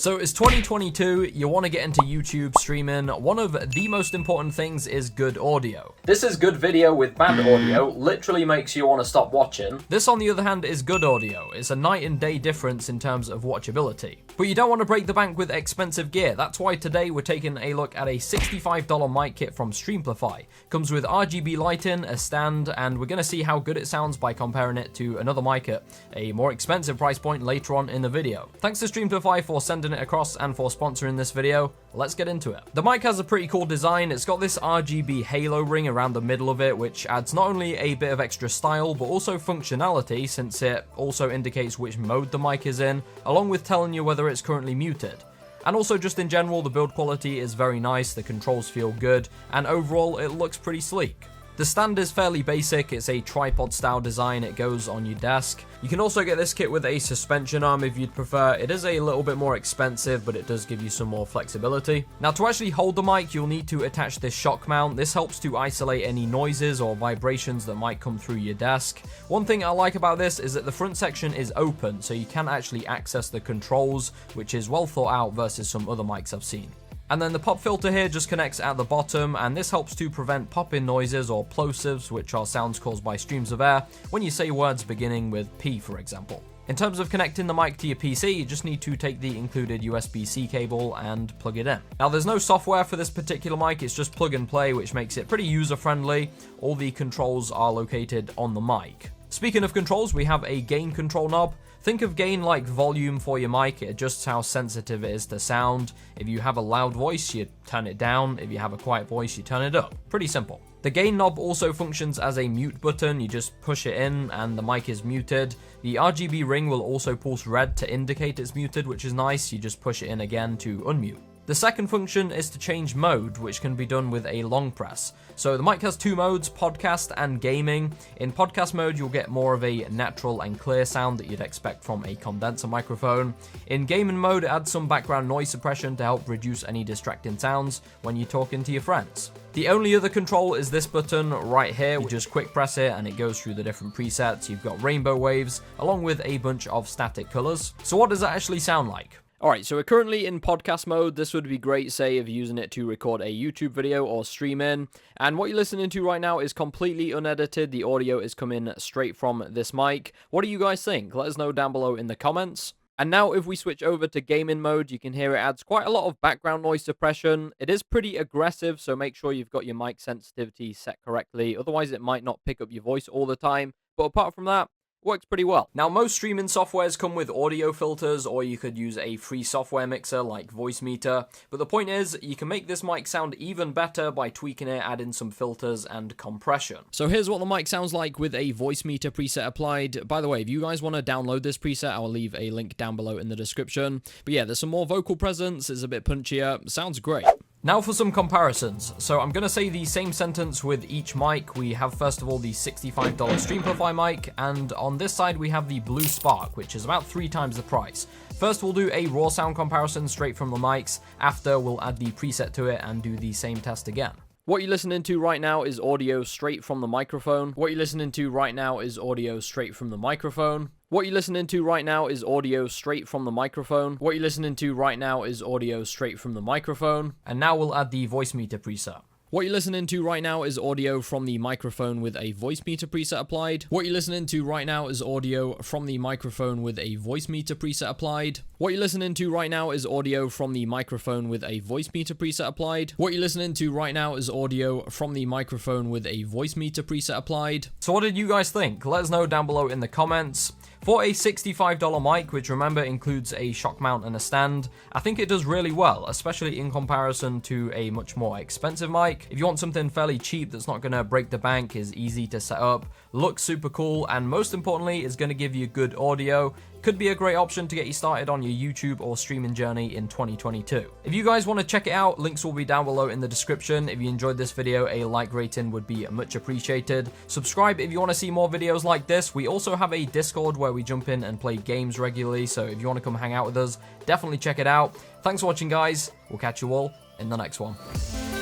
So it's 2022, you want to get into YouTube streaming. One of the most important things is good audio. This is good video with bad audio, literally makes you want to stop watching. This on the other hand is good audio. It's a night and day difference in terms of watchability. But you don't want to break the bank with expensive gear. That's why today we're taking a look at a $65 mic kit from Streamplify. Comes with RGB lighting, a stand, and we're going to see how good it sounds by comparing it to another mic at a more expensive price point later on in the video. Thanks to Streamplify for sending it across and for sponsoring this video. Let's get into it. The mic has a pretty cool design. It's got this RGB halo ring around the middle of it, which adds not only a bit of extra style, but also functionality, since it also indicates which mode the mic is in, along with telling you whether it's currently muted. And also just in general, the build quality is very nice, the controls feel good, and overall it looks pretty sleek. The stand is fairly basic, it's a tripod style design, it goes on your desk. You can also get this kit with a suspension arm if you'd prefer. It is a little bit more expensive, but it does give you some more flexibility. Now to actually hold the mic, you'll need to attach this shock mount. This helps to isolate any noises or vibrations that might come through your desk. One thing I like about this is that the front section is open, so you can actually access the controls, which is well thought out versus some other mics I've seen. And then the pop filter here just connects at the bottom, and this helps to prevent pop-in noises or plosives, which are sounds caused by streams of air when you say words beginning with P, for example. In terms of connecting the mic to your PC, you just need to take the included USB-C cable and plug it in. Now there's no software for this particular mic, it's just plug and play, which makes it pretty user-friendly. All the controls are located on the mic. Speaking of controls, we have a gain control knob. Think of gain like volume for your mic. It adjusts how sensitive it is to sound. If you have a loud voice, you turn it down. If you have a quiet voice, you turn it up. Pretty simple. The gain knob also functions as a mute button. You just push it in and the mic is muted. The RGB ring will also pulse red to indicate it's muted, which is nice. You just push it in again to unmute. The second function is to change mode, which can be done with a long press. So the mic has two modes, podcast and gaming. In podcast mode, you'll get more of a natural and clear sound that you'd expect from a condenser microphone. In gaming mode, it adds some background noise suppression to help reduce any distracting sounds when you're talking to your friends. The only other control is this button right here. You just quick press it and it goes through the different presets. You've got rainbow waves along with a bunch of static colors. So what does that actually sound like? Alright, so we're currently in podcast mode. This would be great, say, if you're using it to record a YouTube video or stream in. And what you're listening to right now is completely unedited. The audio is coming straight from this mic. What do you guys think? Let us know down below in the comments. And now if we switch over to gaming mode, you can hear it adds quite a lot of background noise suppression. It is pretty aggressive, so make sure you've got your mic sensitivity set correctly. Otherwise, it might not pick up your voice all the time. But apart from that, works pretty well. Now, most streaming softwares come with audio filters, or you could use a free software mixer like Voicemeeter. But the point is, you can make this mic sound even better by tweaking it, adding some filters and compression. So here's what the mic sounds like with a Voicemeeter preset applied. By the way, if you guys want to download this preset, I will leave a link down below in the description. But yeah, there's some more vocal presence, it's a bit punchier, sounds great. Now for some comparisons. So I'm going to say the same sentence with each mic. We have first of all the $65 Streamplify mic, and on this side we have the Blue Spark, which is about 3 times the price. First we'll do a raw sound comparison straight from the mics. After we'll add the preset to it and do the same test again. What you're listening to right now is audio straight from the microphone. What you're listening to right now is audio straight from the microphone. What you're listening to right now is audio straight from the microphone. What you're listening to right now is audio straight from the microphone. And now we'll add the Voicemeeter preset. What you're listening to right now is audio from the microphone with a Voicemeeter preset applied. What you're listening to right now is audio from the microphone with a Voicemeeter preset applied. What you're listening to right now is audio from the microphone with a Voicemeeter preset applied. What you're listening to right now is audio from the microphone with a Voicemeeter preset applied. So what did you guys think? Let us know down below in the comments. For a $65 mic, which remember includes a shock mount and a stand, I think it does really well, especially in comparison to a much more expensive mic. If you want something fairly cheap that's not going to break the bank, is easy to set up, looks super cool, and most importantly is going to give you good audio, could be a great option to get you started on your YouTube or streaming journey in 2022. If you guys want to check it out, links will be down below in the description. If you enjoyed this video, a like rating would be much appreciated. Subscribe if you want to see more videos like this. We also have a Discord where we jump in and play games regularly, so if you want to come hang out with us, definitely check it out. Thanks for watching, guys. We'll catch you all in the next one.